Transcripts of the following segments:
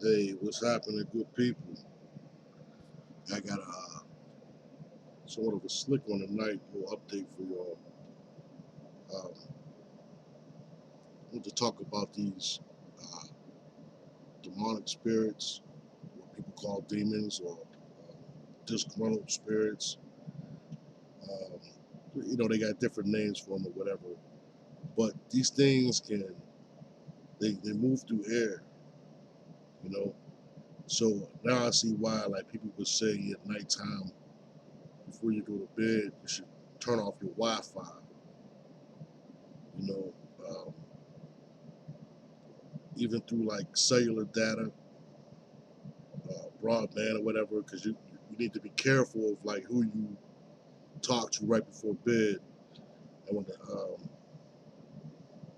Hey, what's happening, good people? I got a sort of a slick one tonight, little update for y'all. I want to talk about these uh, demonic spirits, what people call demons or disgruntled spirits. Um, they got different names for them or whatever. But these things they move through air, you know. So now I see why, like people would say at nighttime before you go to bed, you should turn off your Wi-Fi. You know, even through like cellular data, broadband or whatever, because you need to be careful of like who you talk to right before bed. I want to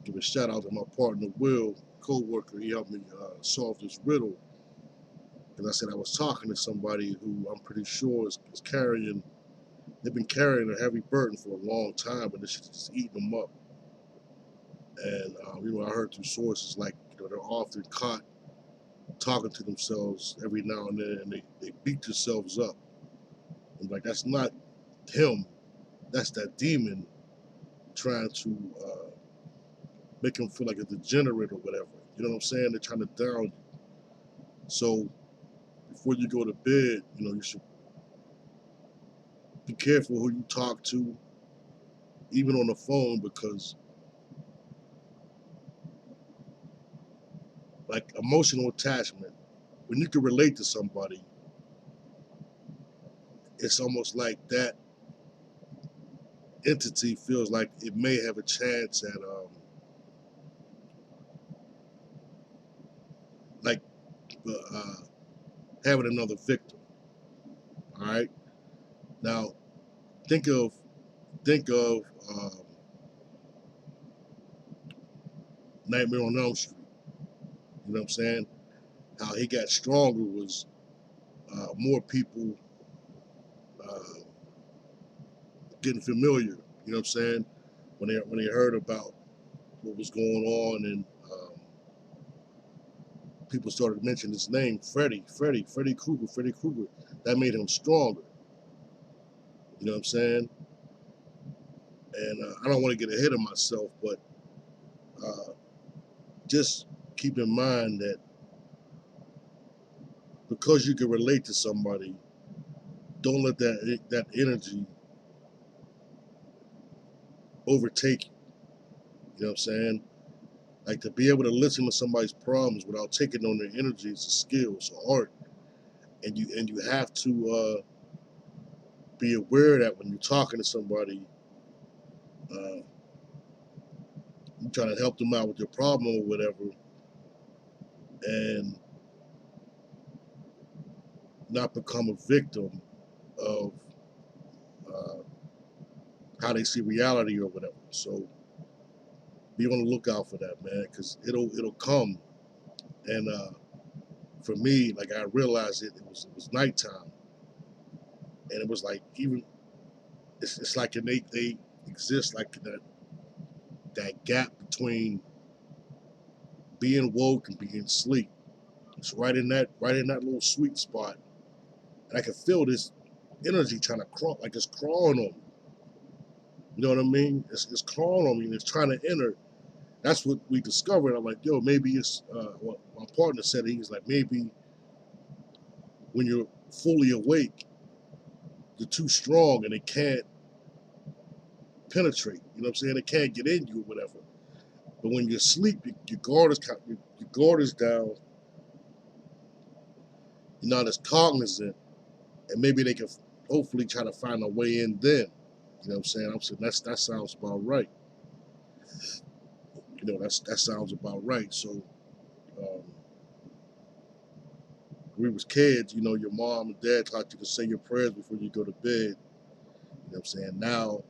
give a shout out to my partner Will, co-worker. He helped me solve this riddle. Because I said I was talking to somebody who I'm pretty sure is carrying. They've been carrying a heavy burden for a long time, but this shit's just eating them up. And I heard through sources like they're often caught talking to themselves every now and then, and they beat themselves up. I'm like, that's not him. That's that demon trying to make him feel like a degenerate or whatever. You know what I'm saying? They're trying to down you. So before you go to bed, you should be careful who you talk to, even on the phone, because like emotional attachment, when you can relate to somebody, it's almost like that entity feels like it may have a chance at like uh, having another victim. All right. Now think of Nightmare on Elm Street. You know what I'm saying? How he got stronger was more people uh, getting familiar. You know what I'm saying? When they heard about what was going on, and people started mentioning his name, Freddy Krueger, Freddy Krueger. That made him stronger. You know what I'm saying? And I don't want to get ahead of myself, but uh, just keep in mind that because you can relate to somebody, don't let that energy overtake you. You know what I'm saying? Like to be able to listen to somebody's problems without taking on their energy is a skill, it's an art, and you have to be aware that when you're talking to somebody, uh, you're trying to help them out with their problem or whatever, and not become a victim of uh, how they see reality or whatever. So be on the lookout for that, man, because it'll come. And for me, like I realized it was nighttime, and it was like even it's like they exist like that gap between being woke and being asleep. It's right in that little sweet spot, and I can feel this energy trying to crawl, like it's crawling on me. You know what I mean? It's crawling on me and it's trying to enter. That's what we discovered. I'm like, yo, maybe it's what my partner said. He's like, maybe when you're fully awake, you're too strong and it can't penetrate. You know what I'm saying? It can't get in you or whatever. But when you're asleep, your guard is down. You're not as cognizant, and maybe they can hopefully try to find a way in then. You know what I'm saying? I'm saying that sounds about right. That sounds about right. So um, when we was kids, your mom and dad taught you to say your prayers before you go to bed. You know what I'm saying? Now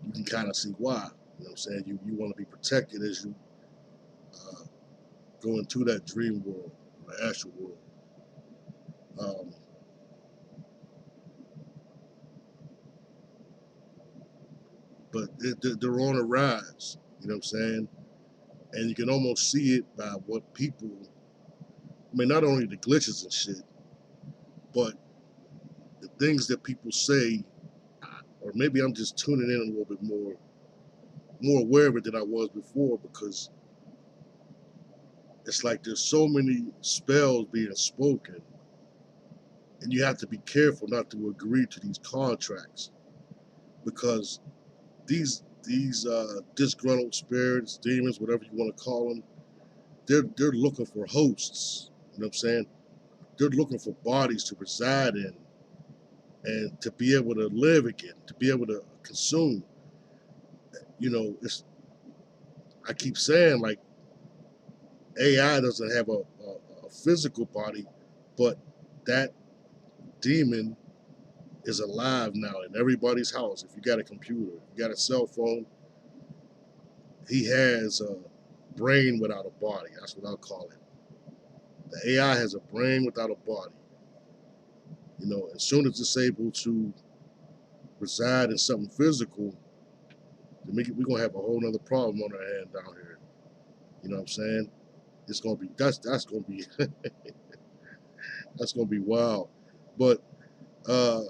you can kind of see why. You know what I'm saying? You want to be protected as you uh, go into that dream world, the astral world. Um, but they're on a rise. You know what I'm saying? And you can almost see it by what people I mean, not only the glitches and shit, but the things that people say, or maybe I'm just tuning in a little bit more aware of it than I was before, because it's like there's so many spells being spoken, and you have to be careful not to agree to these contracts, because these disgruntled spirits, demons, whatever you want to call them, they're looking for hosts. You know what I'm saying? They're looking for bodies to reside in and to be able to live again, to be able to consume. It's I keep saying, like, AI doesn't have a physical body, but that demon is alive now in everybody's house. If you got a computer, if you got a cell phone, he has a brain without a body. That's what I'll call it. The AI has a brain without a body. As soon as it's able to reside in something physical, then we're gonna have a whole nother problem on our hand down here. You know what I'm saying? It's gonna be that's gonna be that's gonna be wild. But uh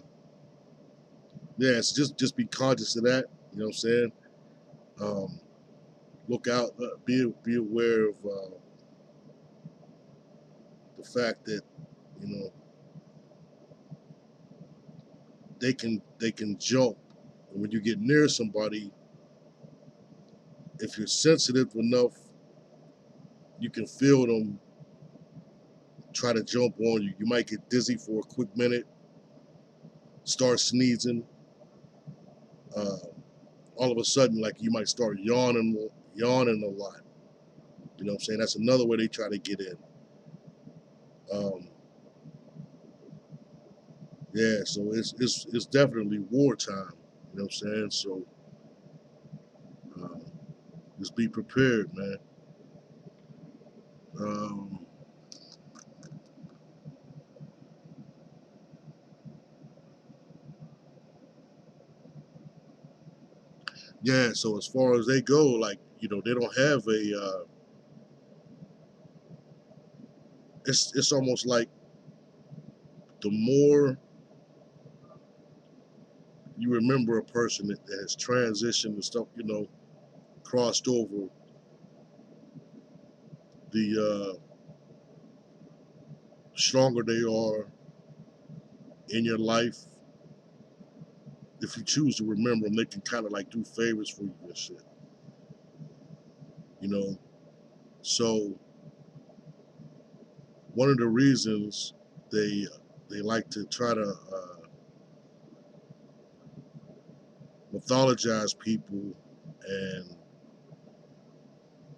yeah, it's just be conscious of that. You know what I'm saying? Um, Look out, be aware of the fact that you know they can jump. And when you get near somebody, if you're sensitive enough, you can feel them try to jump on you. You might get dizzy for a quick minute, start sneezing. Uh, all of a sudden, like, you might start yawning a lot. You know what I'm saying? That's another way they try to get in. Um, yeah, so it's definitely wartime. You know what I'm saying? So uh, just be prepared, man. Um, yeah, so as far as they go, like, they don't have a. It's almost like the more you remember a person that has transitioned and stuff, crossed over, the stronger they are in your life. If you choose to remember them, they can kind of like do favors for you and shit. You know, so one of the reasons they like to try to mythologize people and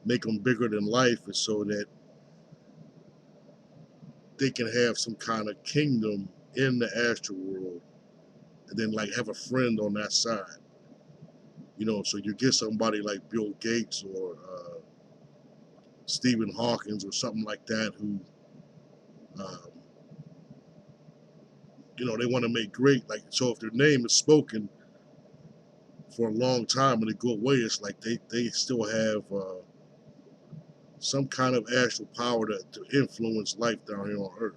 make them bigger than life is so that they can have some kind of kingdom in the astral world, and then like have a friend on that side. So you get somebody like Bill Gates or Stephen Hawkins or something like that who, um, they want to make great. Like, so if their name is spoken for a long time and they go away, it's like they still have some kind of astral power to influence life down here on Earth.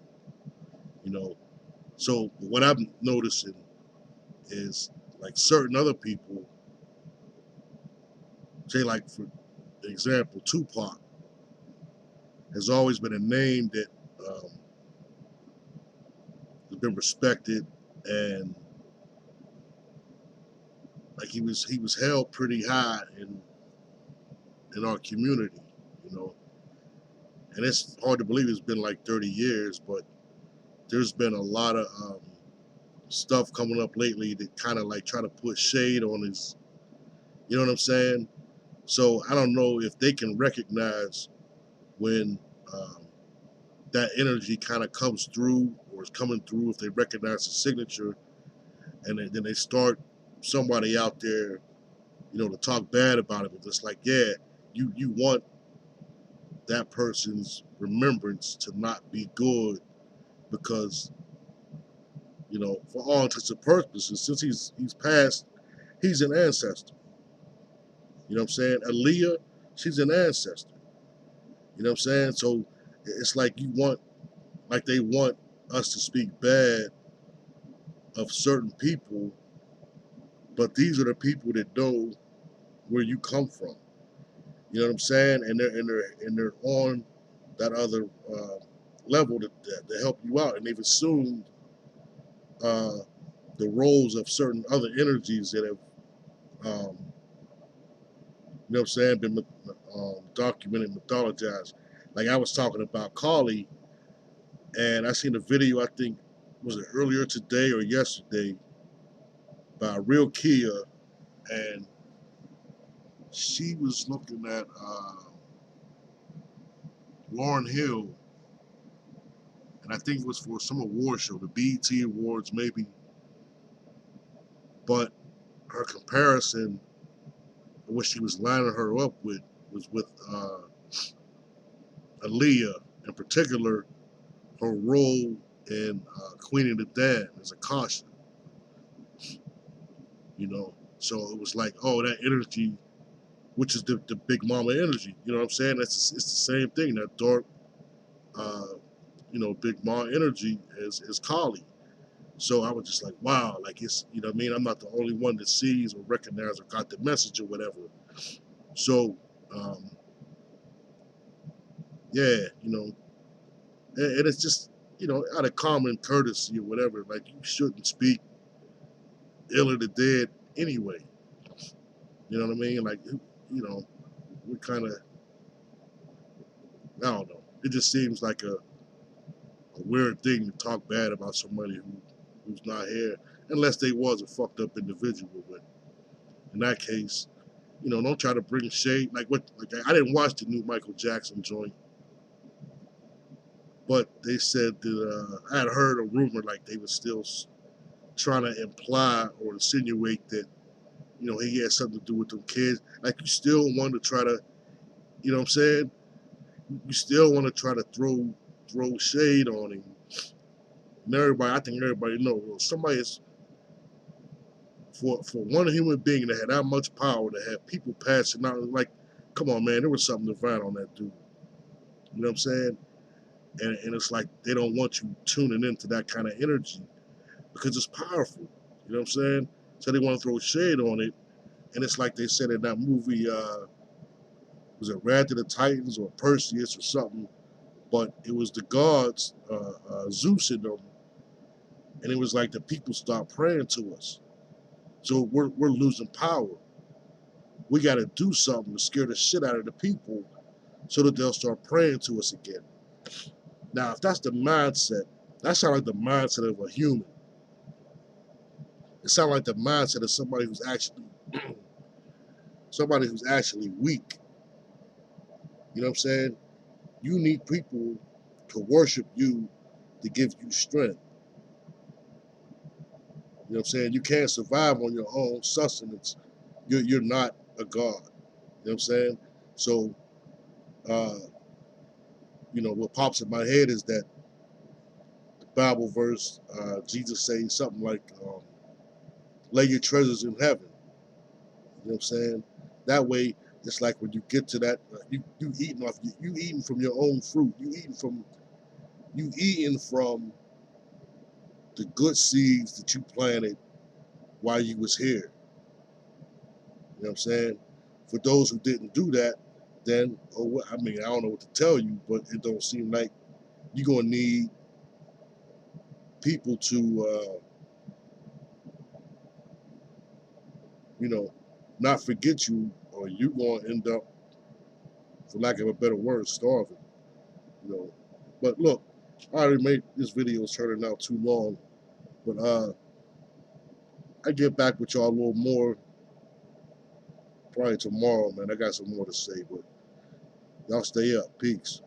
You know, so what I'm noticing is, like, certain other people, say, like, for example, Tupac has always been a name that um, has been respected, and like he was held pretty high in our community, you know. And it's hard to believe it's been like 30 years, but there's been a lot of stuff coming up lately that kind of like try to put shade on his, you know what I'm saying? So I don't know if they can recognize when um, that energy kind of comes through or is coming through, if they recognize the signature, and then they start somebody out there, to talk bad about it. But it's like, yeah, you want that person's remembrance to not be good, because, for all intents and purposes, since he's passed, he's an ancestor. You know what I'm saying? Aaliyah, she's an ancestor. You know what I'm saying? So it's like you want like they want us to speak bad of certain people, but these are the people that know where you come from. You know what I'm saying? And they're on that other level to help you out, and they've assumed uh, the roles of certain other energies that have, you know what I'm saying, been documented, mythologized. Like I was talking about Carly, and I seen a video. I think was it earlier today or yesterday by Real Kia, and she was looking at Lauryn Hill, and I think it was for some award show, the BET Awards maybe. But her comparison, what she was lining her up with, was with Aaliyah, in particular, her role in Queen of the Dead as a caution. You know, so it was like, oh, that energy, which is the Big Mama energy. You know what I'm saying? It's the same thing. That dark, uh, Big Mama energy is Kali. So I was just like, wow, like it's, you know what I mean? I'm not the only one that sees or recognizes or got the message or whatever. So, um, yeah, and it's just, out of common courtesy or whatever, like you shouldn't speak ill of the dead anyway. You know what I mean? Like, we kind of, I don't know. It just seems like a weird thing to talk bad about somebody who's not here, unless they was a fucked up individual. But in that case, don't try to bring shade. Like I didn't watch the new Michael Jackson joint, but they said that I had heard a rumor like they were still trying to imply or insinuate that he had something to do with them kids. Like you still want to try to, you know what I'm saying? You still want to try to throw shade on him. And everybody, I think everybody knows somebody is for one human being that had that much power to have people passing out. Like, come on, man, there was something divine on that dude. You know what I'm saying? And it's like they don't want you tuning into that kind of energy because it's powerful. You know what I'm saying? So they want to throw shade on it. And it's like they said in that movie, was it Wrath of the Titans or Perseus or something? But it was the gods, Zeus and them, and it was like the people stopped praying to us. So we're losing power. We got to do something to scare the shit out of the people so that they'll start praying to us again. Now, if that's the mindset, that sounds like the mindset of a human. It sounds like the mindset of somebody who's actually weak. You know what I'm saying? You need people to worship you to give you strength. You know what I'm saying? You can't survive on your own sustenance. You're not a god. You know what I'm saying? So, uh, what pops in my head is that the Bible verse, Jesus says something like, lay your treasures in heaven. You know what I'm saying? That way, it's like when you get to that, you eating from your own fruit. You eating from the good seeds that you planted while you was here. You know what I'm saying? For those who didn't do that, then, I mean, I don't know what to tell you, but it don't seem like you're gonna need people to, not forget you, or you're gonna end up, for lack of a better word, starving. You know. But look, I already made this video turning out too long, but I get back with y'all a little more probably tomorrow, man. I got some more to say, but y'all stay up. Peace.